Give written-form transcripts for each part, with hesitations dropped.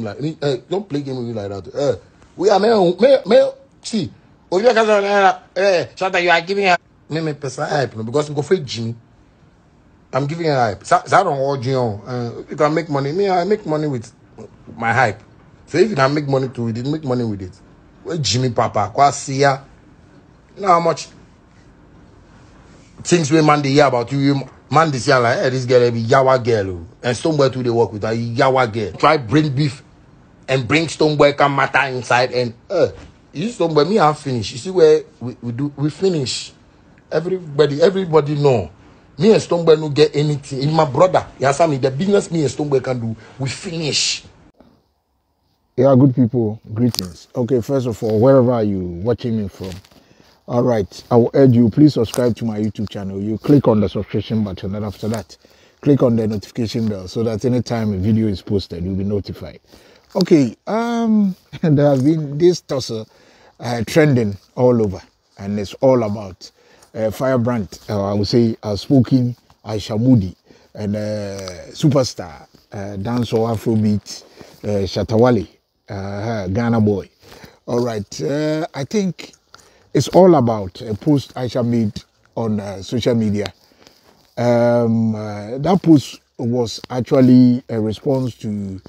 Like, don't play game with me like that. We are male. See, Shatta, you are giving her me person hype because we go for Jimmy. I'm giving her hype. So I don't hold you on. You can make money. Me, I make money with my hype. So if you can make money too, we didn't make money with it. Well, Jimmy Papa, Kwasia. You know how much things we man they hear about you. Man they say like, hey, this girl be Yawa girl. And Stonebwoy too they work with her Yawa girl. Try bring beef and bring Stonebwoy can matter inside and you Stonebwoy me I'm finished. You see where we finish. Everybody know. Me and Stonebwoy no get anything. In my brother, me the business me and Stonebwoy can do, we finish. Yeah, good people, greetings. Okay, first of all, wherever you watching me from, all right, I will urge you, please subscribe to my YouTube channel. You click on the subscription button, and after that, click on the notification bell so that anytime a video is posted, you'll be notified. Okay, there has been this tussle trending all over, and it's all about Firebrand, I would say, outspoken Aisha Moody, and superstar, dancehall Afrobeat, Shatta Wale, Ghana boy. All right, I think it's all about a post Aisha made on social media. That post was actually a response to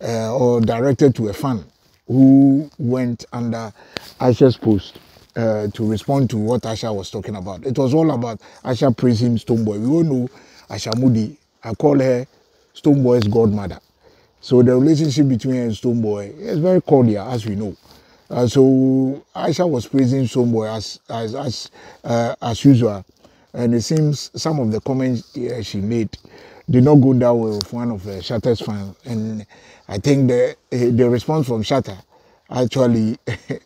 or directed to a fan who went under Aisha's post to respond to what Aisha was talking about. It was all about Aisha praising Stonebwoy. We all know Aisha Moody. I call her Stonebwoy's godmother. So the relationship between her and Stonebwoy is very cordial, as we know. So Aisha was praising Stonebwoy as usual, and it seems some of the comments she made did not go that well with one of Shatta's fans, and I think the response from Shatta actually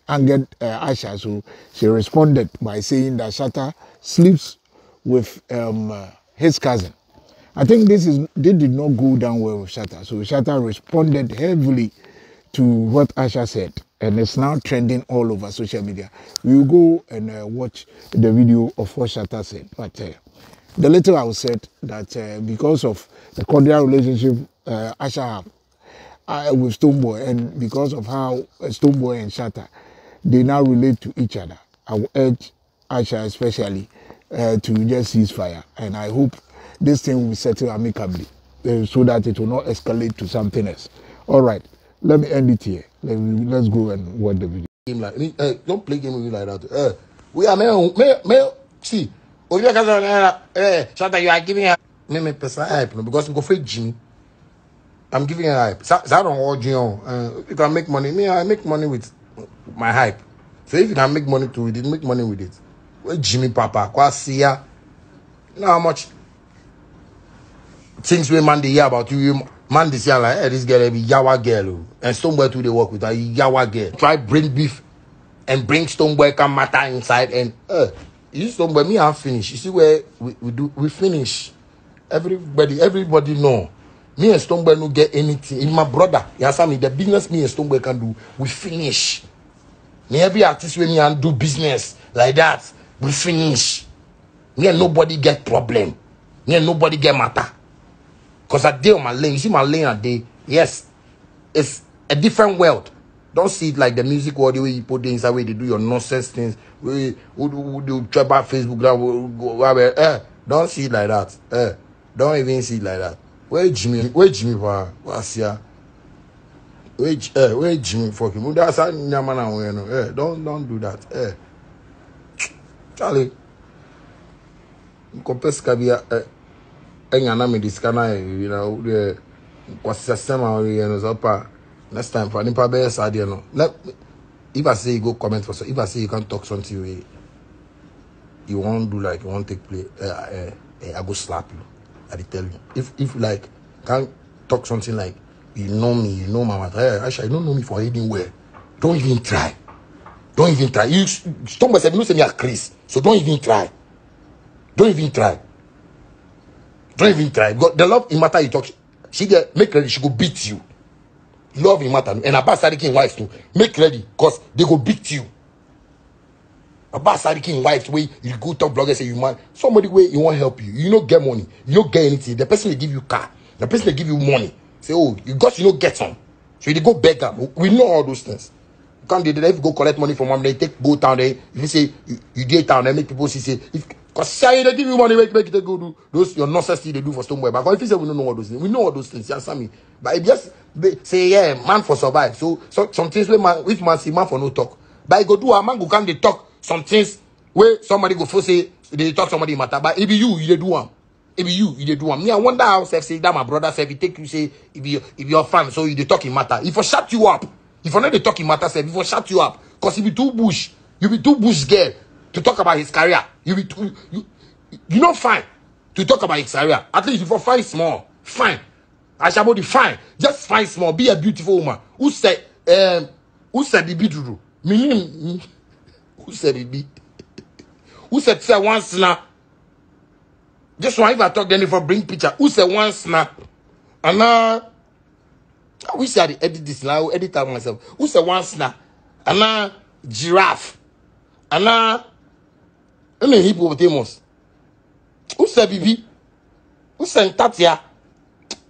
angered Aisha, so she responded by saying that Shatta sleeps with his cousin. I think they did not go down well with Shatta, so Shatta responded heavily to what Aisha said, and it's now trending all over social media. We will go and watch the video of what Shatta said, but the little I said that because of the cordial relationship Aisha have with Stonebwoy, and because of how Stonebwoy and Shatta, they now relate to each other, I will urge Aisha especially to just cease fire, and I hope this thing will be settled amicably so that it will not escalate to something else. All right, let me end it here. Let's go and watch the video. Like, don't play game with me like that. We are male. See, Shatta, you are giving her me person hype because we go for Jimmy. I'm giving her hype. So I don't hold you on. You can make money. Me, I make money with my hype. So if you can make money too, we didn't make money with it. Well, Jimmy Papa, Kwasia. You know how much things we man they hear about you. Man they say like, hey, this girl be Yawa girl. And Stonebwoy too they work with her Yawa girl. Try bring beef and bring Stonebwoy can matter inside and you Stonebwoy me I'm finished. You see where we finish. Everybody know. Me and Stonebwoy no get anything. In my brother, me the business me and Stonebwoy can do, we finish. Me every artist with me and do business like that, we finish. Me and nobody get problem. Me and nobody get matter. Because I day on my lane, you see my lane a day. Yes, it's a different world. Don't see it like the music world, the way you put things inside, where they do your nonsense things, where you do trap about Facebook, don't see it like that. Don't even see it like that. Where Jimmy for Wasia? Where Jimmy fucking? That's how Yaman don't do that. Charlie, compare Kabia. Engana me discana, you know, the what's the same next time for Nipa Bears idea. No, if I say you go comment for so, if I say you can't talk something you won't do like you won't take play, I go slap you. I tell you. If like can't talk something like you know me, you know my mother, Aisha, you don't know me for anywhere. Don't even try. Don't even try. You Stonebwoy said you know say me a Chris, so don't even try. Don't even try. Don't even try. Because the love in matter you talk, she get make ready, she go beat you. Love in matter. And Abbas Sadiq wives too. Make ready, because they go beat you. Abbas Sadiq wives way you go talk blogger say you man. Somebody way you want help you. You don't get money. You don't get anything. The person will give you car. The person will give you money. Say, oh, you got you don't get some. So you go beg them. We know all those things. You can't do that. If you go collect money from them, they go down there. If you say you get down, they make people say because say they give you money, make it go do those your nonsense they do for Stonebwoy. But if you say we don't know all those things, we know all those things. You understand me? But if just say yeah, man for survive. So some things which man see man for no talk. But you go do a man go can they talk some things where somebody go for say they talk somebody matter. But if you do one. If you do one. Me, I wonder how say that my brother say if he take you say if you're fan, so you they talking matter. If I shut you up, if I not the talking matter, say if I shut you up, because if you too bush girl to talk about his career. You be too you not fine to talk about his career. At least if you find small, fine. I shall be fine. Just find small. Be a beautiful woman. Who said Bibi Duru? Meaning who said Bibi? Who said say once now? Just one if I talk then if I bring picture. Who said once now? And I wish I had edit this now. I edit out myself. Who said once now? And giraffe. And hippopotamus. Who said Bibi? Who said Tatia?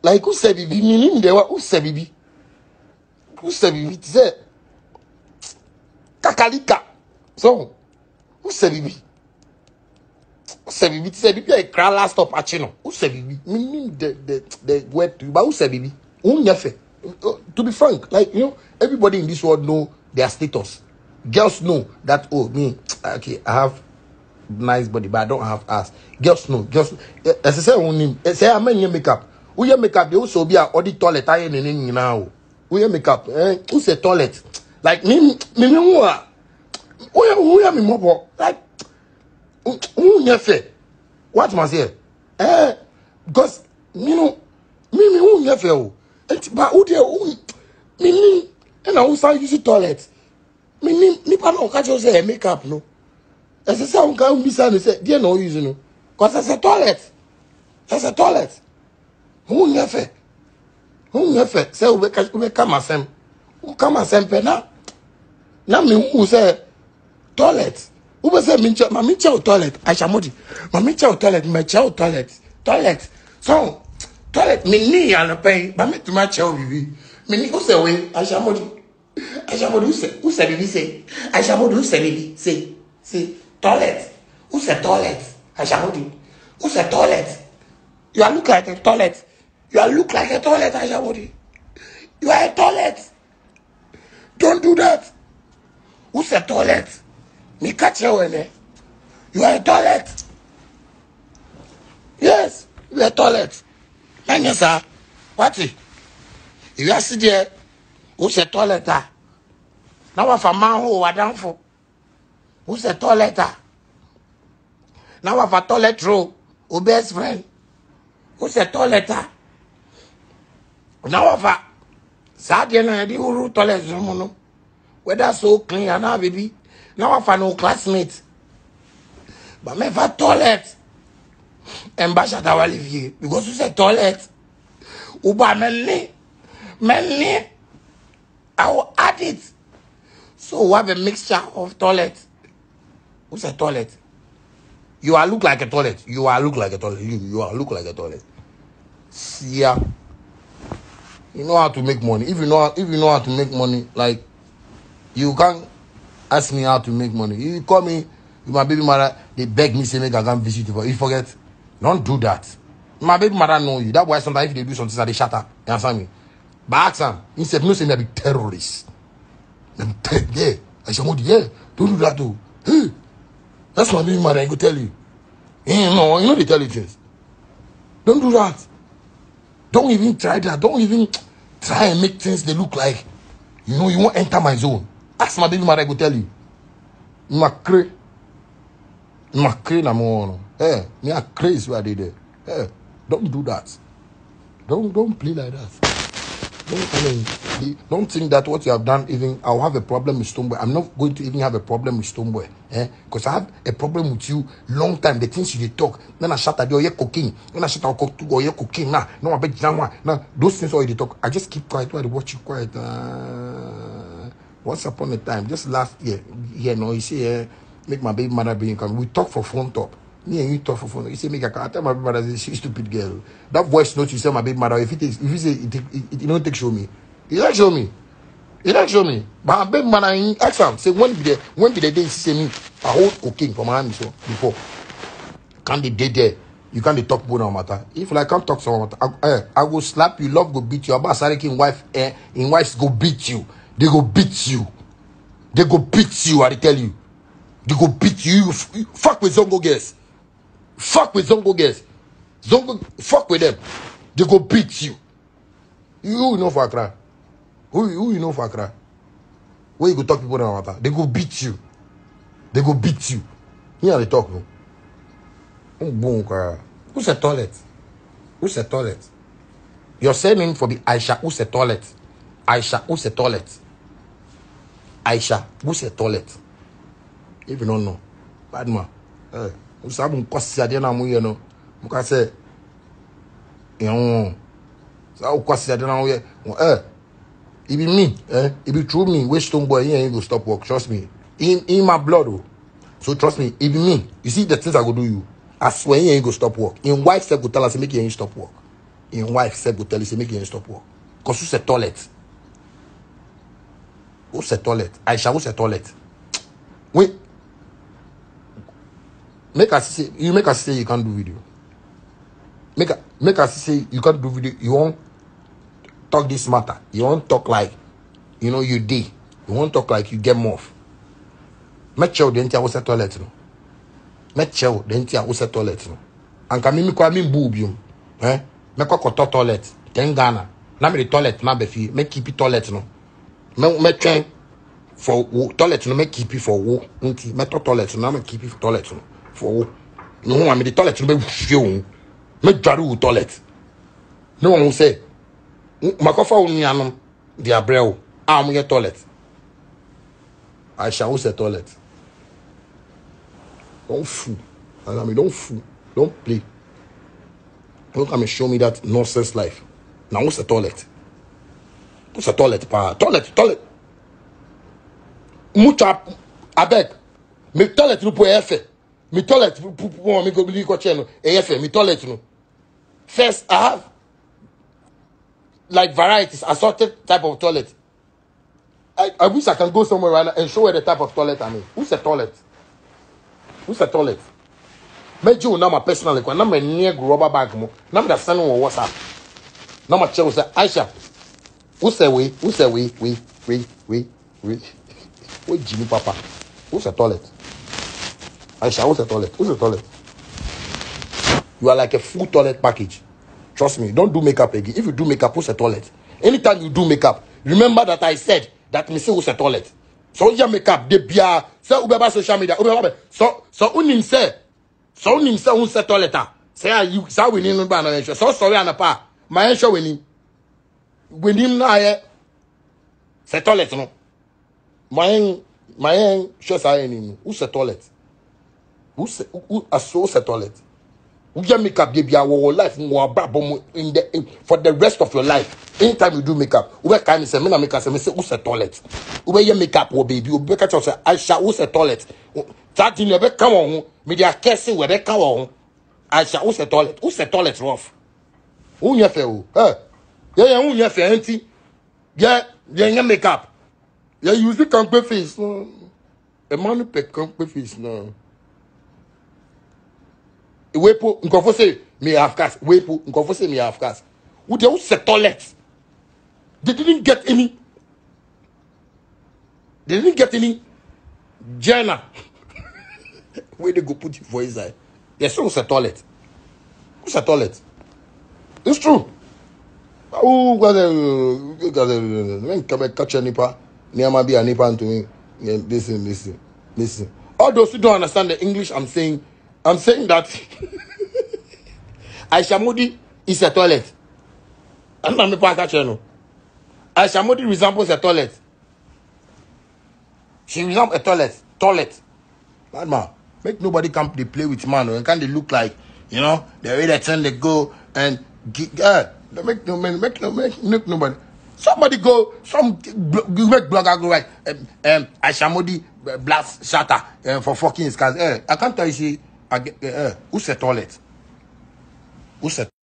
Like who said Bibi? Meaning there who said Bibi? Who said Bibi? Say Kakalika. So who said Bibi? Who said Bibi? Say Bibi a cry last stop at Chino. Who said Bibi? Meaning the word to you, but who said Bibi? To be frank, like you know, everybody in this world know their status. Girls know that oh me, okay, I have nice body, but I don't have ass. Girls know. Girls, as I say, only say I mean makeup. Who your makeup? They also be a the toilet. I ain't now. Who your makeup? Who say toilet? Like me who are me more like who never? What must say? Because you know me who never. But who there? Me and I also use toilet. Me no catch you say makeup no. As I say, I can't be say, dear no use no. Because it's a toilet. It's a toilet. Who never? Who never? Say, we come as them. Who come as them? Now me who say toilet. Who will say, my child toilet? I shall modi. My child toilet, my child toilet. Toilet. So, toilet, me knee and pay. But me to my child, baby. Me knee who say, we, I shall modi. I shall modi. Who say, baby, say. I shall modi, who say, baby, say. Say. Toilet. Who said toilet? I shall do. Who said toilet? You are look like a toilet. You are look like a toilet, I shall do. You are a toilet. Don't do that. Who said toilet? Me catch you in there. You are a toilet. Yes, you are a toilet. And yes, sir. What? If you are sitting there, who said toilet? Now if a man who are down for. Who's a toilet? Now I have a toilet roll. Who best friend? Who's a toilet? Now I have a Sadiana, the who toilet room. Whether so clean and now, baby. Now I have no classmate. But me have a toilet. And Basha Tawalivier. Because who's a toilet? Uba Melly. I will add it. So we have a mixture of toilet. Who's a toilet? You are look like a toilet. You are look like a toilet. You are look like a toilet. Yeah. You know how to make money. If you know how to make money, like you can't ask me how to make money. You call me with my baby mother, they beg me say make I come visit you. You forget. Don't do that. My baby mother know you. That's why sometimes if they do something, they shut up. You understand me? But ask them. Instead no say they be terrorists. Yeah. I say, yeah, don't do that too. Hey. That's my baby mother, I go tell you. No, you know they tell you things. Don't do that. Don't even try that. Don't even try and make things they look like, you know, you won't enter my zone. Ask my baby mother, I go tell you. Macre na mo. Me a crazy where they there. Don't do that. Don't play like that. Don't think that what you have done, even I'll have a problem with Stonebwoy. I'm not going to even have a problem with Stonebwoy. Because I have a problem with you long time. The things you talk. Then I shut at you, cocaine. Then I shut out cocaine. Now, no, I bet Janwa. Now, those things all you talk. I just keep quiet while I watch you quiet. Once upon a time, just last year, you see, make my baby mother bring come. We talk for phone top. Me and you talk for phone. You say, make a car. I tell my baby mother, she's a stupid girl. That voice note you say my baby mother. If you say it don't take show me. You don't show me. You don't show me. But I beg man, I ask him. Say when be the day he say me I hold cocaine for my hand so before. Can't they day there? You can't talk about no matter. If I can't talk so matter, I go slap you. Love go beat you. About Sariki in wives go beat you. They go beat you. They go beat you. I tell you. They go beat you. You fuck with Zongo girls. Fuck with Zongo girls. Zongo fuck with them. They go beat you. You know for Accra. Who you know for Accra? Where you go talk people no matter. They go beat you. They go beat you. Here they talk no. Who's the toilet? Who's the toilet? Your surname for the Aisha. Who's the toilet? Aisha. Who's the toilet? Aisha. Who's the toilet? If you don't know, bad man. Who's having question? I don't know. You know. Muka say, you know. So question? I don't know. It be me. It be true me. Which Stonebwoy here ain't go stop work. Trust me. In my blood. Oh. So trust me. It be me. You see the things I go do you. I swear he ain't go stop work. In wife said go tell us make you ain't stop work. In wife said go tell us make you ain't stop work. Cause who's a toilet? Who's a toilet? Aisha, who's a toilet? Wait. Make us say you can't do video. Make us say you can't do video. You won't talk this matter. You won't talk like you know you did. You won't talk like you get more. Make sure the entire was a toilet. No. Metchel, the entire was a toilet. No. And can me call me boobium. Make a toilet. Then Ghana. Now me the toilet, my beefy. Make keep it toilet. No. Make train for toilet. No, make keep it for wo. Make toilet. No, make keep it for toilet. No. For wo. No, I mean the toilet. No, make few. Make jaru toilet. No one will say. Makofa unianum. The abreu. I'm your toilet. I shall say toilet. Don't fool. I mean, don't fool. Don't play. Don't come and show me that nonsense life. Now, what's the toilet? What's the toilet? Toilet. Mucha, I beg. Me toilet no put efe. Me toilet me go believe what channel. Efe. Me toilet no. First, I have like varieties, assorted type of toilet. I wish I can go somewhere right now and show you the type of toilet I mean. Who's the toilet? Who's the toilet? Me you now my personal like now my near rubber bag mo. Now me that send on WhatsApp. Now my child say Aisha. Who's the way? Who's the way? Wait, Jimmy Papa. Who's the toilet? Aisha, who's the toilet? Who's the toilet? You are like a full toilet package. Trust me, don't do makeup again. If you do makeup, who's the toilet? Anytime you do makeup, remember that I said that me say who's the toilet. So your makeup, they be say ubeba social media. So unim say who's the toilet. Say you say we need no ban. So sorry anapa. My ensure we need na here. Say toilet no. My sure say any. Who's the toilet? Who's the toilet? You makeup give your life in for the rest of your life. Anytime you do makeup, we can say me na makeup say who's the toilet? We your makeup oh baby, we catch us say Aisha who's the toilet? That you never come on me they are cursing where they come on. Aisha who's the toilet? Who's the toilet rough? Who you feel? Yeah, who you feel auntie? Yeah, your makeup. Yeah, you use the can't face no. A man can't face no. Wepo nkofo say me have cast. Wepo nkofo say me have cast. Who they who's the toilet? They didn't get any. They didn't get any. Jenna. Where they go put your voice inside? Yes, who's the toilet? Who's the toilet? It's true. Oh, when come catch a nipper, near my be a nipper to me. Listen. All those who don't understand the English, I'm saying that Aisha Modi is a toilet. I'm not a channel. Aisha Modi resembles a toilet. She resembles a toilet. Bad man. Make nobody come they play with man. And can they look like, you know, the way they turn they go and make nobody. Somebody go, make blogger go right. Aisha Modi blast shatter for fucking scars. I can't tell you, who's a toilet? Who's a